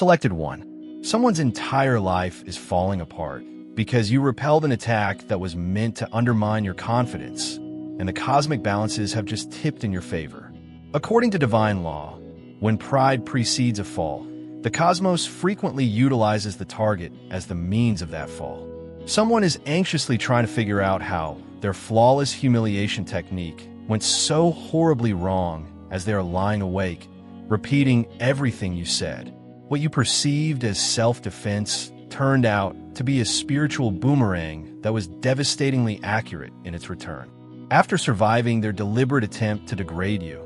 Selected 1. Someone's entire life is falling apart because you repelled an attack that was meant to undermine your confidence, and the cosmic balances have just tipped in your favor. According to divine law, when pride precedes a fall, the cosmos frequently utilizes the target as the means of that fall. Someone is anxiously trying to figure out how their flawless humiliation technique went so horribly wrong as they are lying awake, repeating everything you said. What you perceived as self-defense turned out to be a spiritual boomerang that was devastatingly accurate in its return. After surviving their deliberate attempt to degrade you,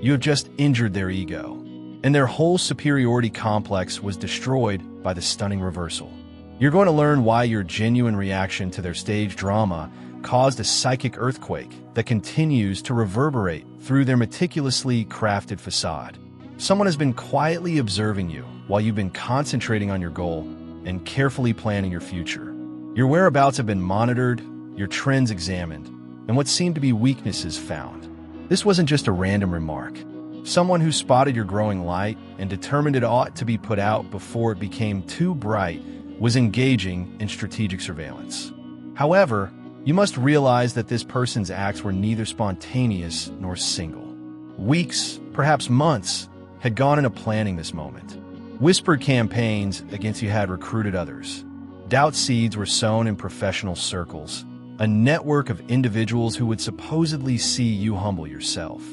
you have just injured their ego, and their whole superiority complex was destroyed by the stunning reversal. You're going to learn why your genuine reaction to their stage drama caused a psychic earthquake that continues to reverberate through their meticulously crafted facade. Someone has been quietly observing you while you've been concentrating on your goal and carefully planning your future. Your whereabouts have been monitored, your trends examined, and what seemed to be weaknesses found. This wasn't just a random remark. Someone who spotted your growing light and determined it ought to be put out before it became too bright was engaging in strategic surveillance. However, you must realize that this person's acts were neither spontaneous nor single. Weeks, perhaps months, had gone into planning this moment. Whispered campaigns against you had recruited others. Doubt seeds were sown in professional circles, a network of individuals who would supposedly see you humble yourself.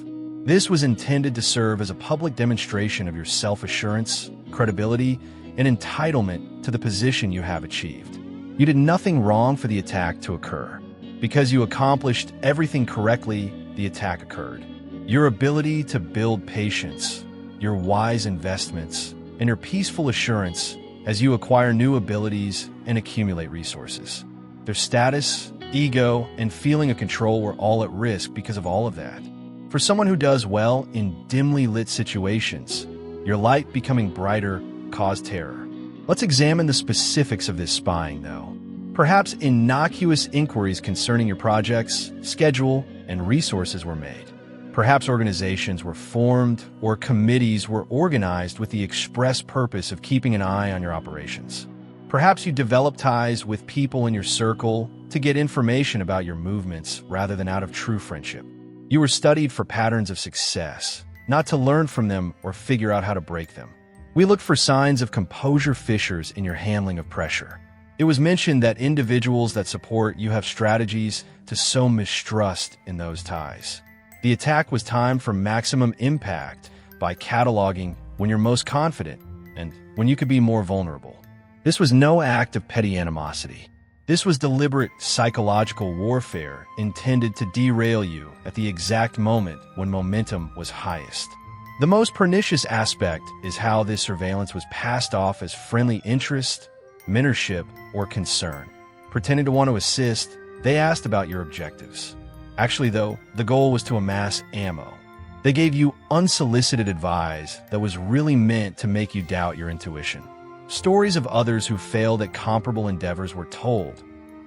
This was intended to serve as a public demonstration of your self-assurance, credibility, and entitlement to the position you have achieved. You did nothing wrong for the attack to occur. Because you accomplished everything correctly, the attack occurred. Your ability to build patience, your wise investments, and your peaceful assurance as you acquire new abilities and accumulate resources. Their status, ego, and feeling of control were all at risk because of all of that. For someone who does well in dimly lit situations, your light becoming brighter caused terror. Let's examine the specifics of this spying, though. Perhaps innocuous inquiries concerning your projects, schedule, and resources were made. Perhaps organizations were formed or committees were organized with the express purpose of keeping an eye on your operations. Perhaps you developed ties with people in your circle to get information about your movements rather than out of true friendship. You were studied for patterns of success, not to learn from them or figure out how to break them. We looked for signs of composure fissures in your handling of pressure. It was mentioned that individuals that support you have strategies to sow mistrust in those ties. The attack was timed for maximum impact by cataloging when you're most confident and when you could be more vulnerable. This was no act of petty animosity. This was deliberate psychological warfare intended to derail you at the exact moment when momentum was highest. The most pernicious aspect is how this surveillance was passed off as friendly interest, mentorship, or concern. Pretending to want to assist, they asked about your objectives. Actually, though, the goal was to amass ammo. They gave you unsolicited advice that was really meant to make you doubt your intuition. Stories of others who failed at comparable endeavors were told,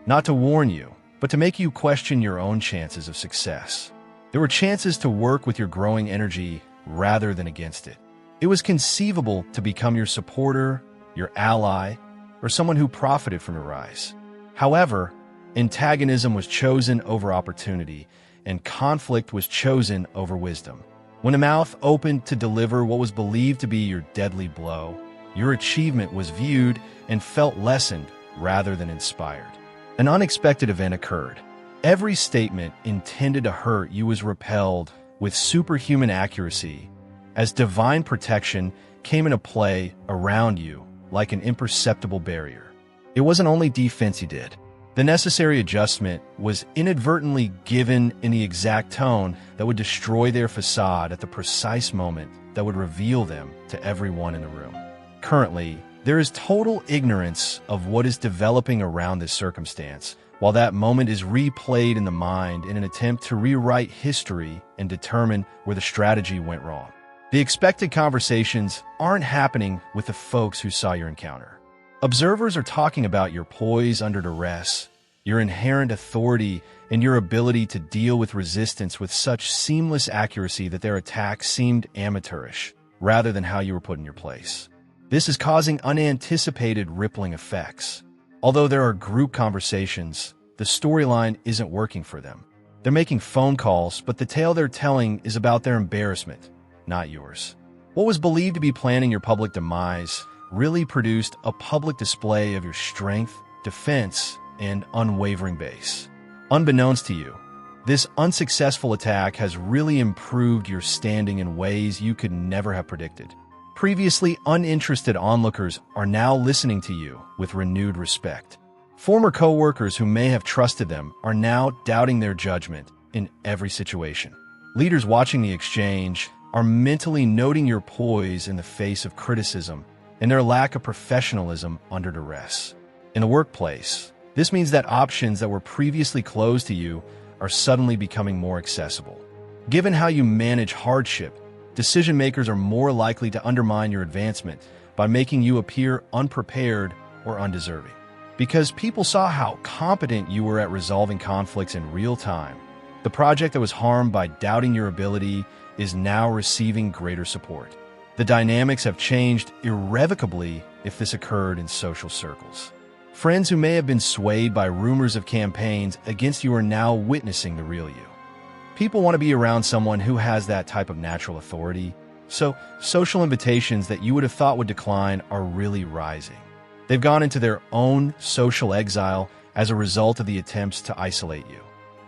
not to warn you, but to make you question your own chances of success. There were chances to work with your growing energy rather than against it. It was conceivable to become your supporter, your ally, or someone who profited from your rise. However, antagonism was chosen over opportunity, and conflict was chosen over wisdom. When a mouth opened to deliver what was believed to be your deadly blow, your achievement was viewed and felt lessened rather than inspired. An unexpected event occurred. Every statement intended to hurt you was repelled with superhuman accuracy as divine protection came into play around you like an imperceptible barrier. It wasn't only defense you did. The necessary adjustment was inadvertently given in the exact tone that would destroy their facade at the precise moment that would reveal them to everyone in the room. Currently, there is total ignorance of what is developing around this circumstance, while that moment is replayed in the mind in an attempt to rewrite history and determine where the strategy went wrong. The expected conversations aren't happening with the folks who saw your encounter. Observers are talking about your poise under duress, your inherent authority, and your ability to deal with resistance with such seamless accuracy that their attack seemed amateurish, rather than how you were put in your place. This is causing unanticipated rippling effects. Although there are group conversations, the storyline isn't working for them. They're making phone calls, but the tale they're telling is about their embarrassment, not yours. What was believed to be planning your public demise really produced a public display of your strength, defense, and unwavering base. Unbeknownst to you, this unsuccessful attack has really improved your standing in ways you could never have predicted. Previously uninterested onlookers are now listening to you with renewed respect. Former coworkers who may have trusted them are now doubting their judgment in every situation. Leaders watching the exchange are mentally noting your poise in the face of criticism and their lack of professionalism under duress. In the workplace, this means that options that were previously closed to you are suddenly becoming more accessible. Given how you manage hardship, decision makers are more likely to undermine your advancement by making you appear unprepared or undeserving. Because people saw how competent you were at resolving conflicts in real time, the project that was harmed by doubting your ability is now receiving greater support. The dynamics have changed irrevocably if this occurred in social circles. Friends who may have been swayed by rumors of campaigns against you are now witnessing the real you. People want to be around someone who has that type of natural authority, so social invitations that you would have thought would decline are really rising. They've gone into their own social exile as a result of the attempts to isolate you.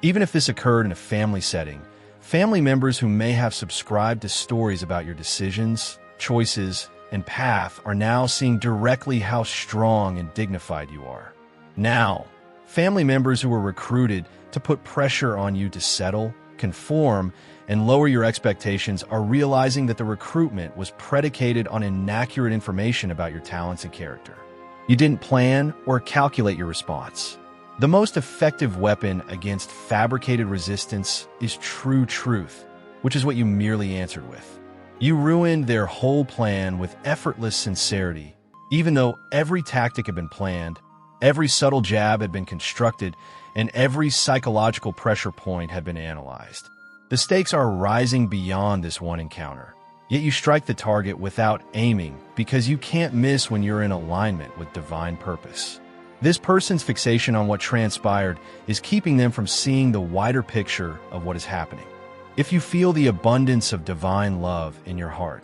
Even if this occurred in a family setting, family members who may have subscribed to stories about your decisions, choices, and path are now seeing directly how strong and dignified you are. Now, family members who were recruited to put pressure on you to settle, conform, and lower your expectations are realizing that the recruitment was predicated on inaccurate information about your talents and character. You didn't plan or calculate your response. The most effective weapon against fabricated resistance is true truth, which is what you merely answered with. You ruined their whole plan with effortless sincerity, even though every tactic had been planned, every subtle jab had been constructed, and every psychological pressure point had been analyzed. The stakes are rising beyond this one encounter, yet you strike the target without aiming because you can't miss when you're in alignment with divine purpose. This person's fixation on what transpired is keeping them from seeing the wider picture of what is happening. If you feel the abundance of divine love in your heart,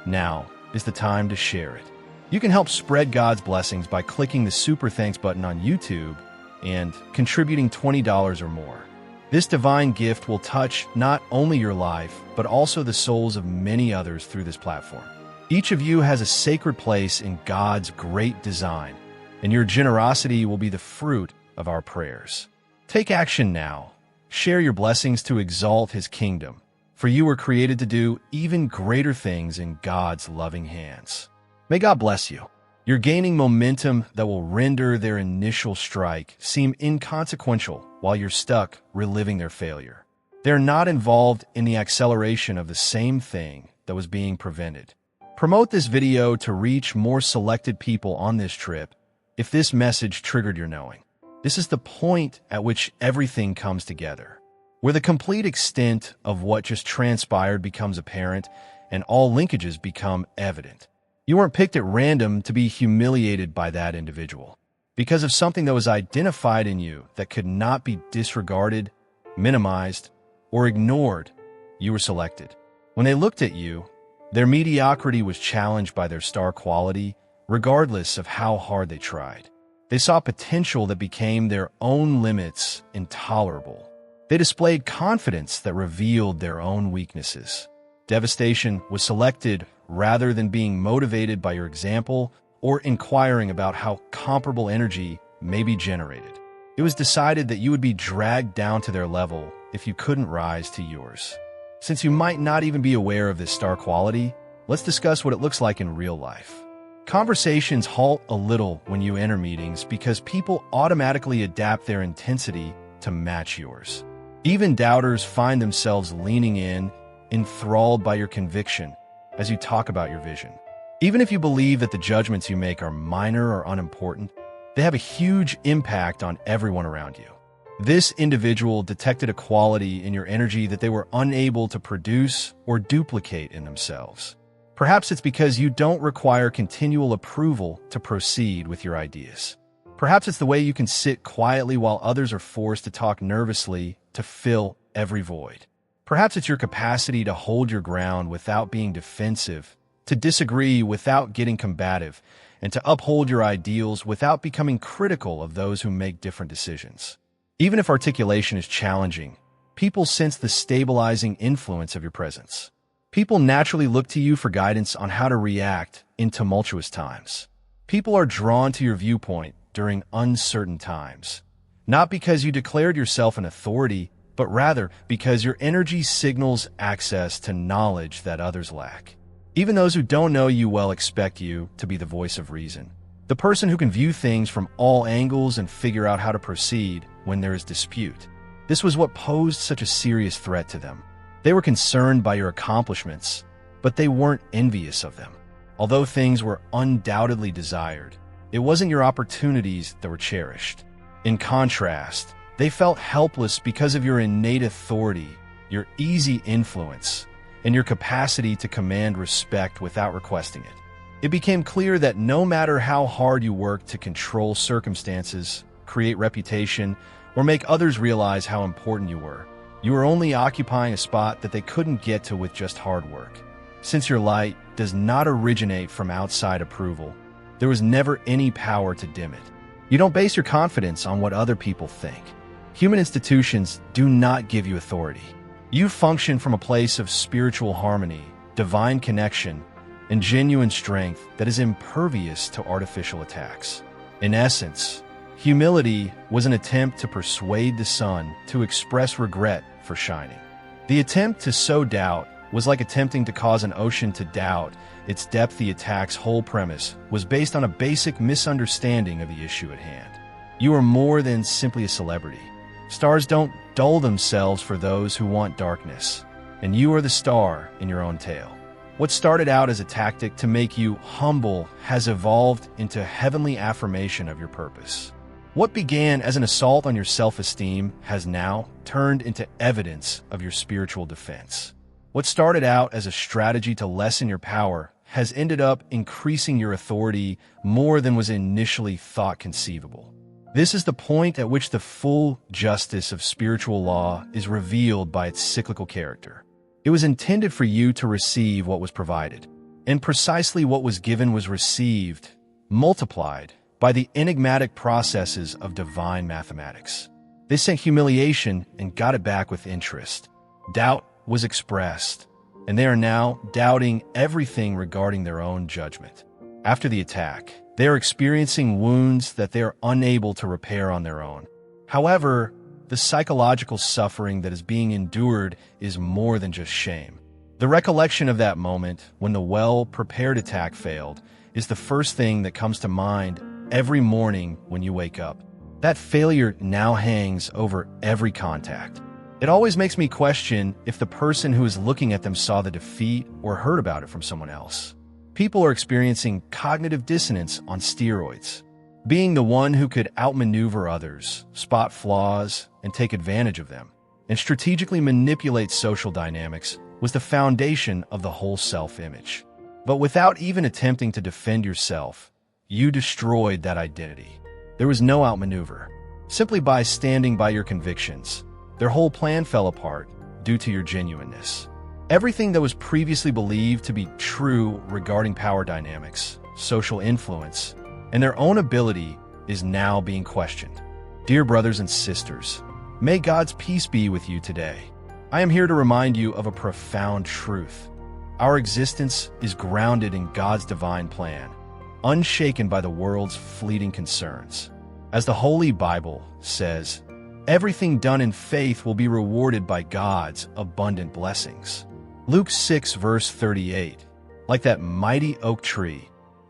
now is the time to share it. You can help spread God's blessings by clicking the Super Thanks button on YouTube and contributing $20 or more. This divine gift will touch not only your life, but also the souls of many others through this platform. Each of you has a sacred place in God's great design, and your generosity will be the fruit of our prayers. Take action now. Share your blessings to exalt His kingdom, for you were created to do even greater things in God's loving hands. May God bless you. You're gaining momentum that will render their initial strike seem inconsequential while you're stuck reliving their failure. They're not involved in the acceleration of the same thing that was being prevented. Promote this video to reach more selected people on this trip if this message triggered your knowing. This is the point at which everything comes together, where the complete extent of what just transpired becomes apparent and all linkages become evident. You weren't picked at random to be humiliated by that individual. Because of something that was identified in you that could not be disregarded, minimized, or ignored, you were selected. When they looked at you, their mediocrity was challenged by their star quality, regardless of how hard they tried. They saw potential that became their own limits intolerable. They displayed confidence that revealed their own weaknesses. Devastation was selected rather than being motivated by your example or inquiring about how comparable energy may be generated. It was decided that you would be dragged down to their level if you couldn't rise to yours. Since you might not even be aware of this star quality, let's discuss what it looks like in real life. Conversations halt a little when you enter meetings because people automatically adapt their intensity to match yours. Even doubters find themselves leaning in, enthralled by your conviction as you talk about your vision. Even if you believe that the judgments you make are minor or unimportant, they have a huge impact on everyone around you. This individual detected a quality in your energy that they were unable to produce or duplicate in themselves. Perhaps it's because you don't require continual approval to proceed with your ideas. Perhaps it's the way you can sit quietly while others are forced to talk nervously to fill every void. Perhaps it's your capacity to hold your ground without being defensive, to disagree without getting combative, and to uphold your ideals without becoming critical of those who make different decisions. Even if articulation is challenging, people sense the stabilizing influence of your presence. People naturally look to you for guidance on how to react in tumultuous times. People are drawn to your viewpoint during uncertain times, not because you declared yourself an authority, but rather because your energy signals access to knowledge that others lack. Even those who don't know you well expect you to be the voice of reason, the person who can view things from all angles and figure out how to proceed when there is dispute. This was what posed such a serious threat to them. They were concerned by your accomplishments, but they weren't envious of them. Although things were undoubtedly desired, it wasn't your opportunities that were cherished. In contrast, they felt helpless because of your innate authority, your easy influence, and your capacity to command respect without requesting it. It became clear that no matter how hard you worked to control circumstances, create reputation, or make others realize how important you were only occupying a spot that they couldn't get to with just hard work. Since your light does not originate from outside approval, there was never any power to dim it. You don't base your confidence on what other people think. Human institutions do not give you authority. You function from a place of spiritual harmony, divine connection, and genuine strength that is impervious to artificial attacks. In essence, humility was an attempt to persuade the sun to express regret for shining. The attempt to sow doubt was like attempting to cause an ocean to doubt its depth. The attack's whole premise was based on a basic misunderstanding of the issue at hand. You are more than simply a celebrity. Stars don't dull themselves for those who want darkness, and you are the star in your own tale. What started out as a tactic to make you humble has evolved into heavenly affirmation of your purpose. What began as an assault on your self-esteem has now turned into evidence of your spiritual defense. What started out as a strategy to lessen your power has ended up increasing your authority more than was initially thought conceivable. This is the point at which the full justice of spiritual law is revealed by its cyclical character. It was intended for you to receive what was provided, and precisely what was given was received, multiplied, by the enigmatic processes of divine mathematics. They sent humiliation and got it back with interest. Doubt was expressed, and they are now doubting everything regarding their own judgment. After the attack, they are experiencing wounds that they are unable to repair on their own. However, the psychological suffering that is being endured is more than just shame. The recollection of that moment when the well-prepared attack failed is the first thing that comes to mind every morning when you wake up. That failure now hangs over every contact. It always makes me question if the person who is looking at them saw the defeat or heard about it from someone else. People are experiencing cognitive dissonance on steroids. Being the one who could outmaneuver others, spot flaws, and take advantage of them, and strategically manipulate social dynamics was the foundation of the whole self-image. But without even attempting to defend yourself, you destroyed that identity. There was no outmaneuver. Simply by standing by your convictions, their whole plan fell apart due to your genuineness. Everything that was previously believed to be true regarding power dynamics, social influence, and their own ability is now being questioned. Dear brothers and sisters, may God's peace be with you today. I am here to remind you of a profound truth. Our existence is grounded in God's divine plan, unshaken by the world's fleeting concerns. As the Holy Bible says, everything done in faith will be rewarded by God's abundant blessings. Luke 6 verse 38. Like that mighty oak tree,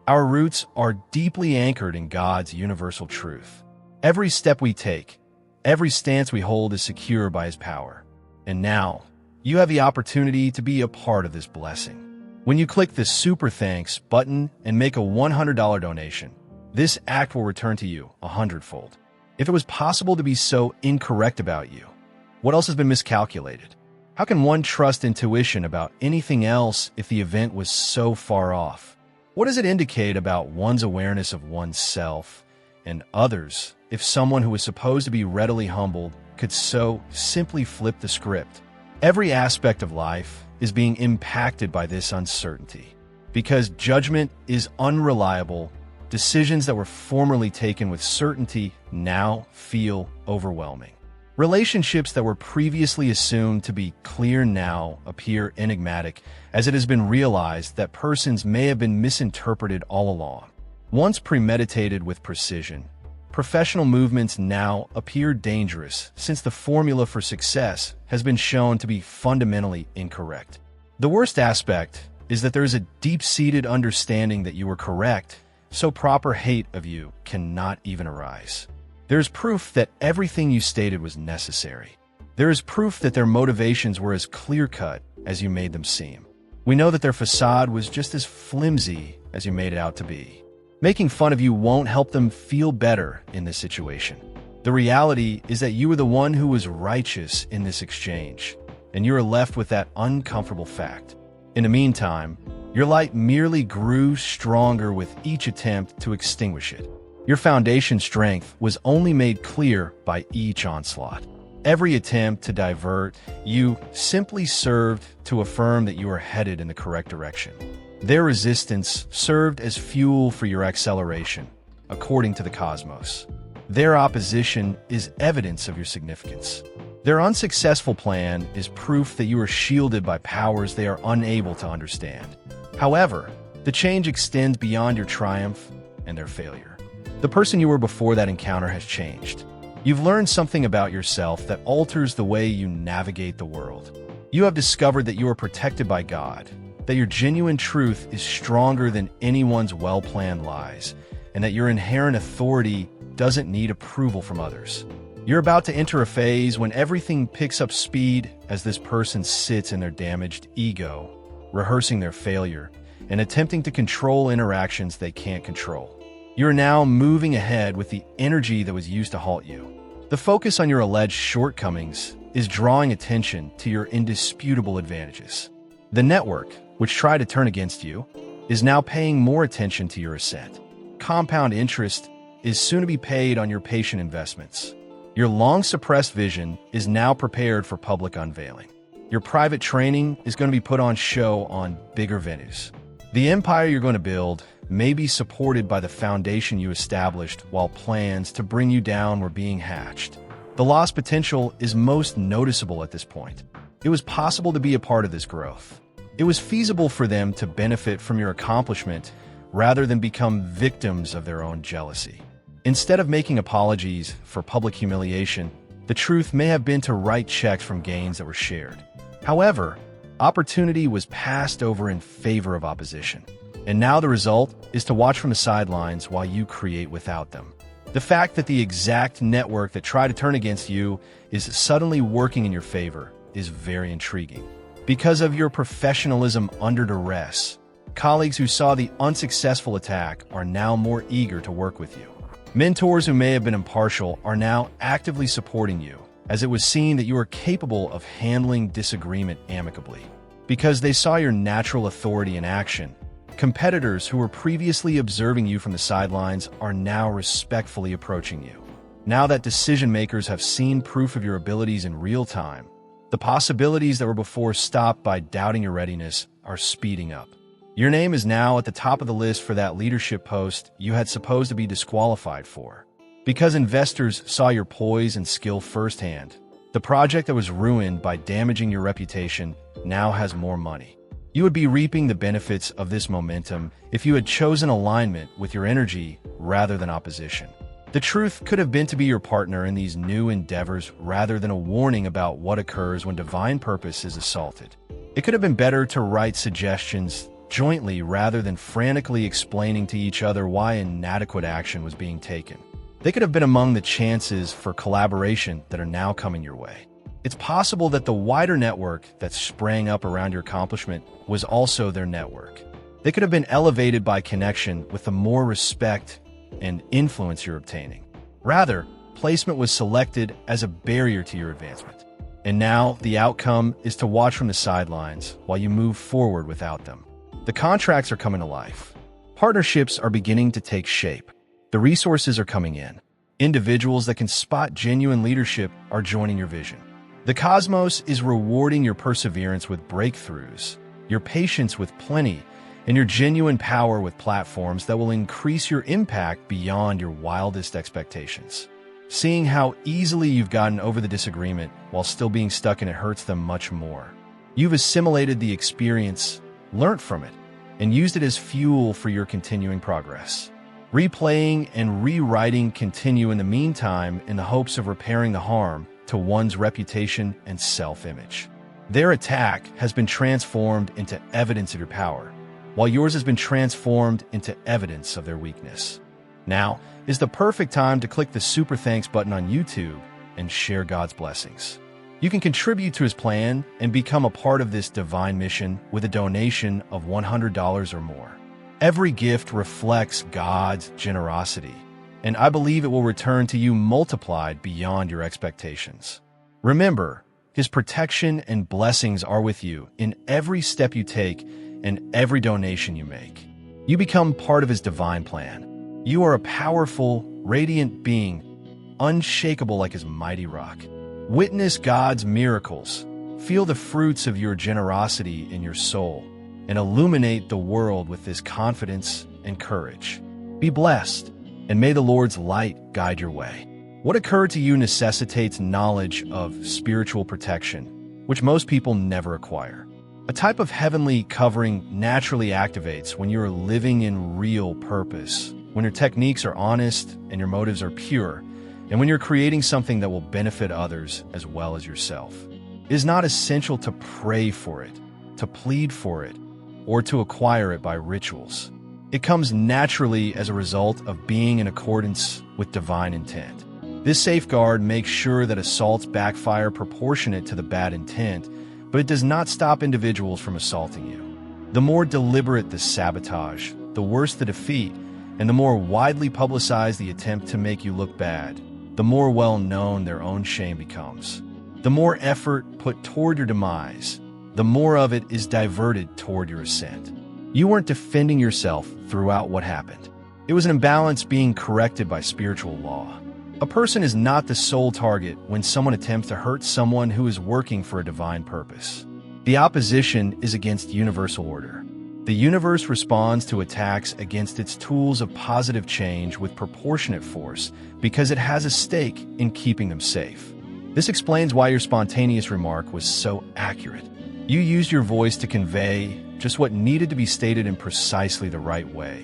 our roots are deeply anchored in God's universal truth. Every step we take, every stance we hold is secure by His power. And now, you have the opportunity to be a part of this blessing. When you click the Super Thanks button and make a $100 donation, this act will return to you 100-fold. If it was possible to be so incorrect about you, what else has been miscalculated? How can one trust intuition about anything else if the event was so far off? What does it indicate about one's awareness of oneself and others if someone who is supposed to be readily humbled could so simply flip the script? Every aspect of life is being impacted by this uncertainty. Because judgment is unreliable, decisions that were formerly taken with certainty now feel overwhelming. Relationships that were previously assumed to be clear now appear enigmatic, as it has been realized that persons may have been misinterpreted all along. Once premeditated with precision, professional movements now appear dangerous since the formula for success has been shown to be fundamentally incorrect. The worst aspect is that there is a deep-seated understanding that you were correct, so proper hate of you cannot even arise. There is proof that everything you stated was necessary. There is proof that their motivations were as clear-cut as you made them seem. We know that their facade was just as flimsy as you made it out to be. Making fun of you won't help them feel better in this situation. The reality is that you were the one who was righteous in this exchange, and you are left with that uncomfortable fact. In the meantime, your light merely grew stronger with each attempt to extinguish it. Your foundation strength was only made clear by each onslaught. Every attempt to divert you simply served to affirm that you are headed in the correct direction. Their resistance served as fuel for your acceleration, according to the cosmos. Their opposition is evidence of your significance. Their unsuccessful plan is proof that you are shielded by powers they are unable to understand. However, the change extends beyond your triumph and their failure. The person you were before that encounter has changed. You've learned something about yourself that alters the way you navigate the world. You have discovered that you are protected by God, that your genuine truth is stronger than anyone's well-planned lies, and that your inherent authority doesn't need approval from others. You're about to enter a phase when everything picks up speed as this person sits in their damaged ego, rehearsing their failure and attempting to control interactions they can't control. You're now moving ahead with the energy that was used to halt you. The focus on your alleged shortcomings is drawing attention to your indisputable advantages. The network, which tried to turn against you, is now paying more attention to your ascent. Compound interest is soon to be paid on your patient investments. Your long-suppressed vision is now prepared for public unveiling. Your private training is going to be put on show on bigger venues. The empire you're going to build may be supported by the foundation you established while plans to bring you down were being hatched. The lost potential is most noticeable at this point. It was possible to be a part of this growth. It was feasible for them to benefit from your accomplishment rather than become victims of their own jealousy. Instead of making apologies for public humiliation, the truth may have been to write checks from gains that were shared. However, opportunity was passed over in favor of opposition. And now the result is to watch from the sidelines while you create without them. The fact that the exact network that tried to turn against you is suddenly working in your favor is very intriguing. Because of your professionalism under duress, colleagues who saw the unsuccessful attack are now more eager to work with you. Mentors who may have been impartial are now actively supporting you, as it was seen that you are capable of handling disagreement amicably. Because they saw your natural authority in action, competitors who were previously observing you from the sidelines are now respectfully approaching you. Now that decision-makers have seen proof of your abilities in real time, the possibilities that were before stopped by doubting your readiness are speeding up. Your name is now at the top of the list for that leadership post you had supposed to be disqualified for. Because investors saw your poise and skill firsthand, the project that was ruined by damaging your reputation now has more money. You would be reaping the benefits of this momentum if you had chosen alignment with your energy rather than opposition. The truth could have been to be your partner in these new endeavors rather than a warning about what occurs when divine purpose is assaulted. It could have been better to write suggestions jointly rather than frantically explaining to each other why inadequate action was being taken. They could have been among the chances for collaboration that are now coming your way. It's possible that the wider network that sprang up around your accomplishment was also their network. They could have been elevated by connection with the more respect and influence you're obtaining. Rather, placement was selected as a barrier to your advancement. And now the outcome is to watch from the sidelines while you move forward without them. The contracts are coming to life. Partnerships are beginning to take shape. The resources are coming in. Individuals that can spot genuine leadership are joining your vision. The cosmos is rewarding your perseverance with breakthroughs, your patience with plenty, and your genuine power with platforms that will increase your impact beyond your wildest expectations. Seeing how easily you've gotten over the disagreement while still being stuck in it hurts them much more. You've assimilated the experience, learnt from it, and used it as fuel for your continuing progress. Replaying and rewriting continue in the meantime in the hopes of repairing the harm to one's reputation and self-image. Their attack has been transformed into evidence of your power, while yours has been transformed into evidence of their weakness. Now is the perfect time to click the Super Thanks button on YouTube and share God's blessings. You can contribute to his plan and become a part of this divine mission with a donation of $100 or more. Every gift reflects God's generosity, and I believe it will return to you multiplied beyond your expectations. Remember, his protection and blessings are with you in every step you take and every donation you make. You become part of his divine plan. You are a powerful, radiant being, unshakable like his mighty rock. Witness God's miracles. Feel the fruits of your generosity in your soul, and illuminate the world with this confidence and courage. Be blessed, and may the Lord's light guide your way. What occurred to you necessitates knowledge of spiritual protection, which most people never acquire. A type of heavenly covering naturally activates when you are living in real purpose, when your techniques are honest and your motives are pure, and when you're creating something that will benefit others as well as yourself. It is not essential to pray for it, to plead for it, or to acquire it by rituals. It comes naturally as a result of being in accordance with divine intent. This safeguard makes sure that assaults backfire proportionate to the bad intent, but it does not stop individuals from assaulting you. The more deliberate the sabotage, the worse the defeat, and the more widely publicized the attempt to make you look bad, the more well-known their own shame becomes. The more effort put toward your demise, the more of it is diverted toward your ascent. You weren't defending yourself throughout what happened. It was an imbalance being corrected by spiritual law. A person is not the sole target when someone attempts to hurt someone who is working for a divine purpose. The opposition is against universal order. The universe responds to attacks against its tools of positive change with proportionate force because it has a stake in keeping them safe. This explains why your spontaneous remark was so accurate. You used your voice to convey just what needed to be stated in precisely the right way,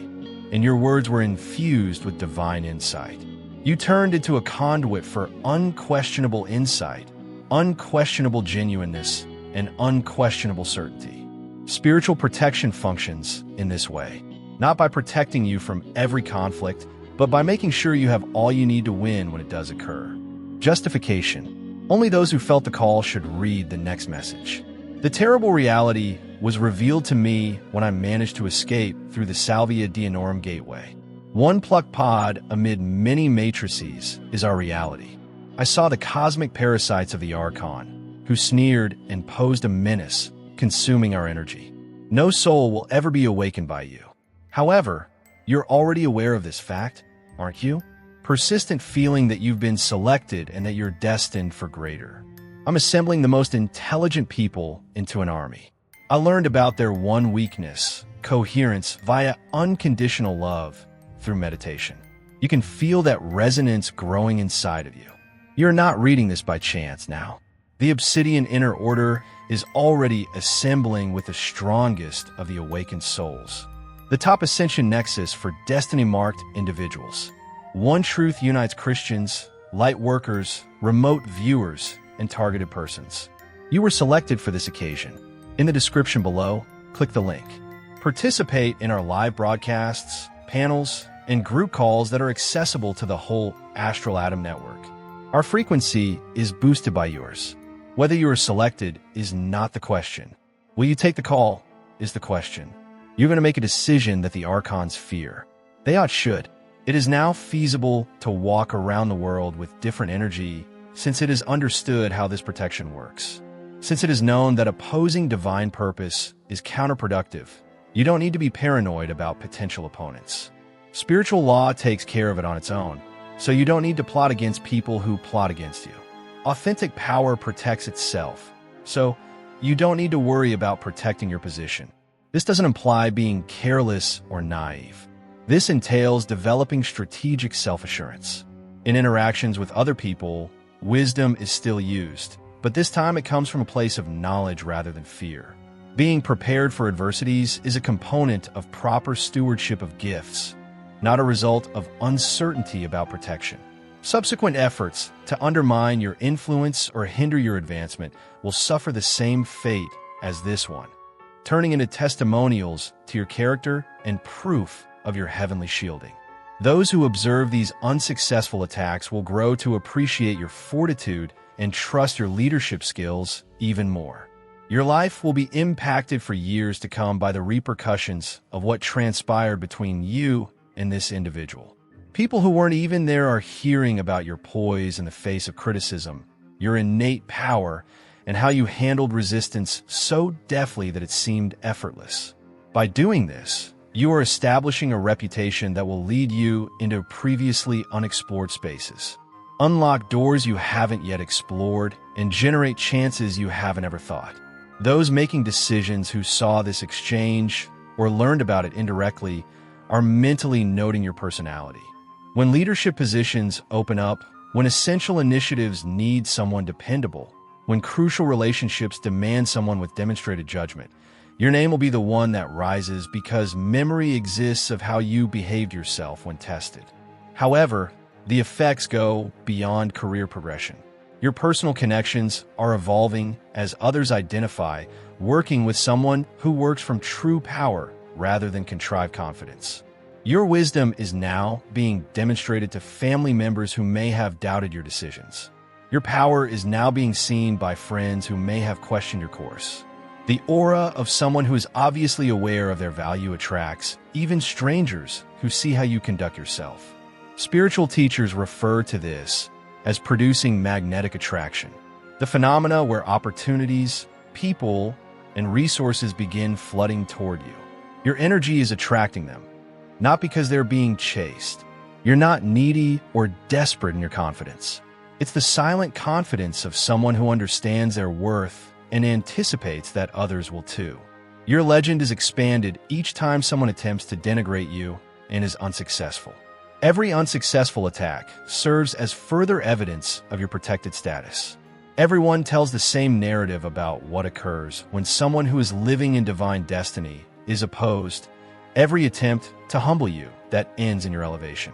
and your words were infused with divine insight. You turned into a conduit for unquestionable insight, unquestionable genuineness, and unquestionable certainty. Spiritual protection functions in this way, not by protecting you from every conflict, but by making sure you have all you need to win when it does occur. Justification. Only those who felt the call should read the next message. The terrible reality was revealed to me when I managed to escape through the Salvia Dionorum gateway. One plucked pod amid many matrices is our reality. I saw the cosmic parasites of the Archon, who sneered and posed a menace, consuming our energy. No soul will ever be awakened by you. However, you're already aware of this fact, aren't you? Persistent feeling that you've been selected and that you're destined for greater. I'm assembling the most intelligent people into an army. I learned about their one weakness, coherence, via unconditional love through meditation. You can feel that resonance growing inside of you. You're not reading this by chance now. The Obsidian Inner Order is already assembling with the strongest of the awakened souls. The top ascension nexus for destiny-marked individuals. One Truth unites Christians, light workers, remote viewers, and targeted persons. You were selected for this occasion. In the description below, click the link. Participate in our live broadcasts, panels, and group calls that are accessible to the whole Astral Atom Network. Our frequency is boosted by yours. Whether you are selected is not the question. Will you take the call is the question. You're going to make a decision that the Archons fear. They should. It is now feasible to walk around the world with different energy, since it is understood how this protection works. Since it is known that opposing divine purpose is counterproductive, you don't need to be paranoid about potential opponents. Spiritual law takes care of it on its own, so you don't need to plot against people who plot against you. Authentic power protects itself, so you don't need to worry about protecting your position. This doesn't imply being careless or naive. This entails developing strategic self-assurance. In interactions with other people, wisdom is still used, but this time it comes from a place of knowledge rather than fear. Being prepared for adversities is a component of proper stewardship of gifts, not a result of uncertainty about protection. Subsequent efforts to undermine your influence or hinder your advancement will suffer the same fate as this one, turning into testimonials to your character and proof of your heavenly shielding. Those who observe these unsuccessful attacks will grow to appreciate your fortitude and trust your leadership skills even more. Your life will be impacted for years to come by the repercussions of what transpired between you and this individual. People who weren't even there are hearing about your poise in the face of criticism, your innate power, and how you handled resistance so deftly that it seemed effortless. By doing this, you are establishing a reputation that will lead you into previously unexplored spaces, unlock doors you haven't yet explored, and generate chances you haven't ever thought. Those making decisions who saw this exchange or learned about it indirectly are mentally noting your personality. When leadership positions open up, when essential initiatives need someone dependable, when crucial relationships demand someone with demonstrated judgment, your name will be the one that rises because memory exists of how you behaved yourself when tested. However, the effects go beyond career progression. Your personal connections are evolving as others identify working with someone who works from true power rather than contrived confidence. Your wisdom is now being demonstrated to family members who may have doubted your decisions. Your power is now being seen by friends who may have questioned your course. The aura of someone who is obviously aware of their value attracts even strangers who see how you conduct yourself. Spiritual teachers refer to this as producing magnetic attraction, the phenomena where opportunities, people, and resources begin flooding toward you. Your energy is attracting them, not because they're being chased. You're not needy or desperate in your confidence. It's the silent confidence of someone who understands their worth and anticipates that others will too. Your legend is expanded each time someone attempts to denigrate you and is unsuccessful. Every unsuccessful attack serves as further evidence of your protected status. Everyone tells the same narrative about what occurs when someone who is living in divine destiny is opposed. Every attempt to humble you that ends in your elevation.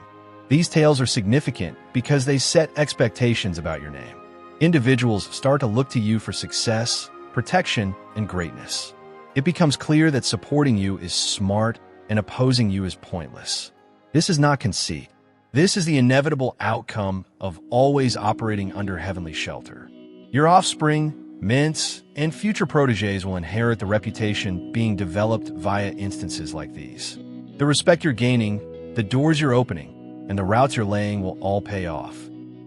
These tales are significant because they set expectations about your name. Individuals start to look to you for success, protection, and greatness. It becomes clear that supporting you is smart and opposing you is pointless. This is not conceit. This is the inevitable outcome of always operating under heavenly shelter. Your offspring, mints, and future protégés will inherit the reputation being developed via instances like these. The respect you're gaining, the doors you're opening, and the routes you're laying will all pay off.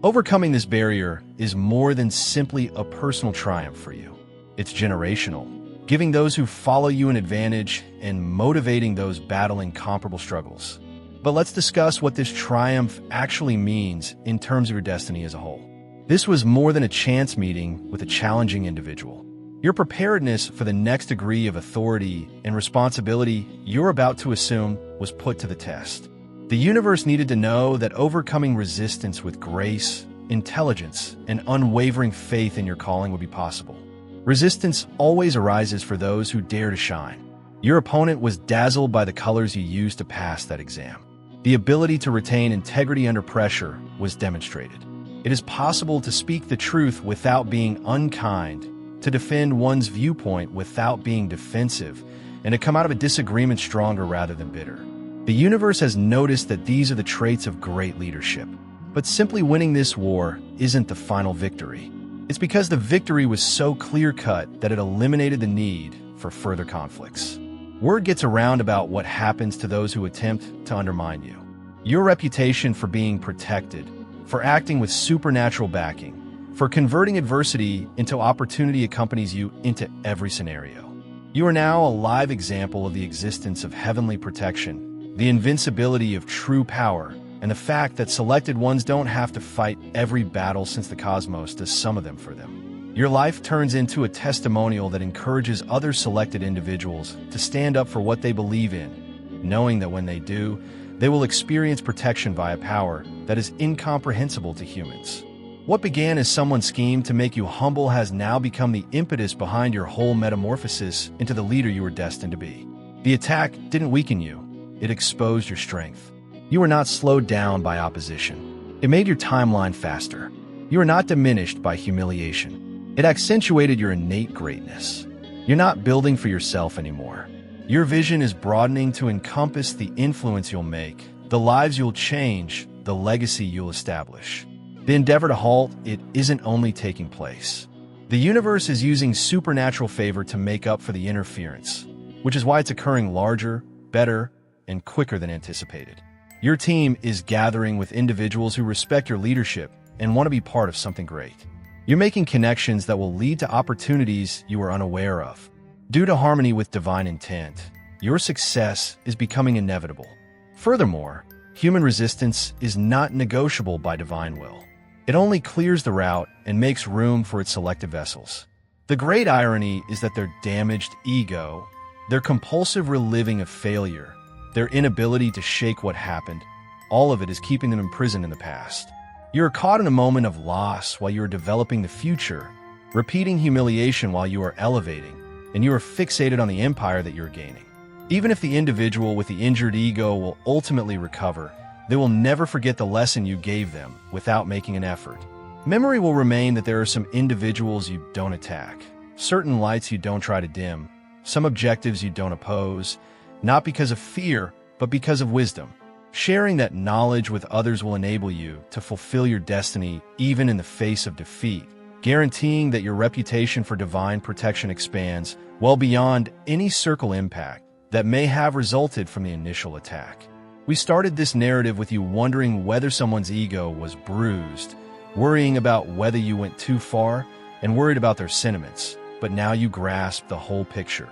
Overcoming this barrier is more than simply a personal triumph for you. It's generational, giving those who follow you an advantage and motivating those battling comparable struggles. But let's discuss what this triumph actually means in terms of your destiny as a whole. This was more than a chance meeting with a challenging individual. Your preparedness for the next degree of authority and responsibility you're about to assume was put to the test. The universe needed to know that overcoming resistance with grace, intelligence, and unwavering faith in your calling would be possible. Resistance always arises for those who dare to shine. Your opponent was dazzled by the colors you used to pass that exam. The ability to retain integrity under pressure was demonstrated. It is possible to speak the truth without being unkind, to defend one's viewpoint without being defensive, and to come out of a disagreement stronger rather than bitter. The universe has noticed that these are the traits of great leadership. But simply winning this war isn't the final victory. It's because the victory was so clear-cut that it eliminated the need for further conflicts. Word gets around about what happens to those who attempt to undermine you. Your reputation for being protected, for acting with supernatural backing, For converting adversity into opportunity accompanies you into every scenario. You are now a live example of the existence of heavenly protection, the invincibility of true power, and the fact that selected ones don't have to fight every battle since the cosmos does some of them for them. Your life turns into a testimonial that encourages other selected individuals to stand up for what they believe in, knowing that when they do, they will experience protection via power that is incomprehensible to humans. What began as someone's scheme to make you humble has now become the impetus behind your whole metamorphosis into the leader you were destined to be. The attack didn't weaken you, it exposed your strength. You were not slowed down by opposition. It made your timeline faster. You were not diminished by humiliation. It accentuated your innate greatness. You're not building for yourself anymore. Your vision is broadening to encompass the influence you'll make, the lives you'll change, the legacy you'll establish. The endeavor to halt it isn't only taking place. The universe is using supernatural favor to make up for the interference, which is why it's occurring larger, better, and quicker than anticipated. Your team is gathering with individuals who respect your leadership and want to be part of something great. You're making connections that will lead to opportunities you were unaware of. Due to harmony with divine intent, your success is becoming inevitable. Furthermore, human resistance is not negotiable by divine will. It only clears the route and makes room for its selective vessels. The great irony is that their damaged ego, their compulsive reliving of failure, their inability to shake what happened, all of it is keeping them imprisoned in the past. You are caught in a moment of loss while you are developing the future, repeating humiliation while you are elevating, and you are fixated on the empire that you're gaining. Even if the individual with the injured ego will ultimately recover, they will never forget the lesson you gave them without making an effort. Memory will remain that there are some individuals you don't attack, certain lights you don't try to dim, some objectives you don't oppose, not because of fear, but because of wisdom. Sharing that knowledge with others will enable you to fulfill your destiny even in the face of defeat, guaranteeing that your reputation for divine protection expands well beyond any circle impact that may have resulted from the initial attack. We started this narrative with you wondering whether someone's ego was bruised, worrying about whether you went too far, and worried about their sentiments, but now you grasp the whole picture.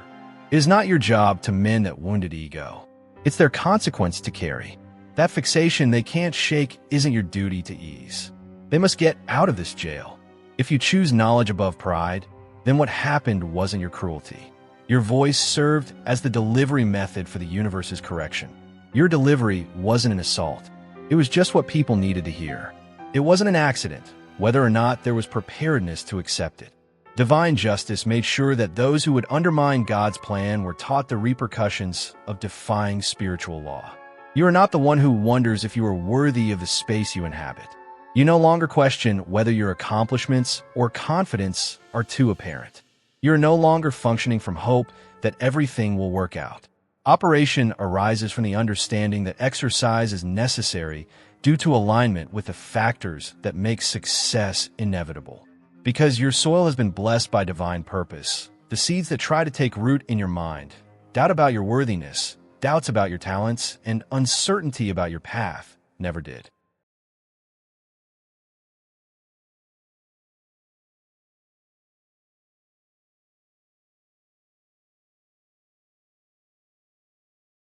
It is not your job to mend that wounded ego. It's their consequence to carry. That fixation they can't shake isn't your duty to ease. They must get out of this jail. If you choose knowledge above pride, then what happened wasn't your cruelty. Your voice served as the delivery method for the universe's correction. Your delivery wasn't an assault. It was just what people needed to hear. It wasn't an accident, whether or not there was preparedness to accept it. Divine justice made sure that those who would undermine God's plan were taught the repercussions of defying spiritual law. You are not the one who wonders if you are worthy of the space you inhabit. You no longer question whether your accomplishments or confidence are too apparent. You are no longer functioning from hope that everything will work out. Operation arises from the understanding that exercise is necessary due to alignment with the factors that make success inevitable. Because your soil has been blessed by divine purpose, the seeds that try to take root in your mind, doubt about your worthiness, doubts about your talents, and uncertainty about your path, never did.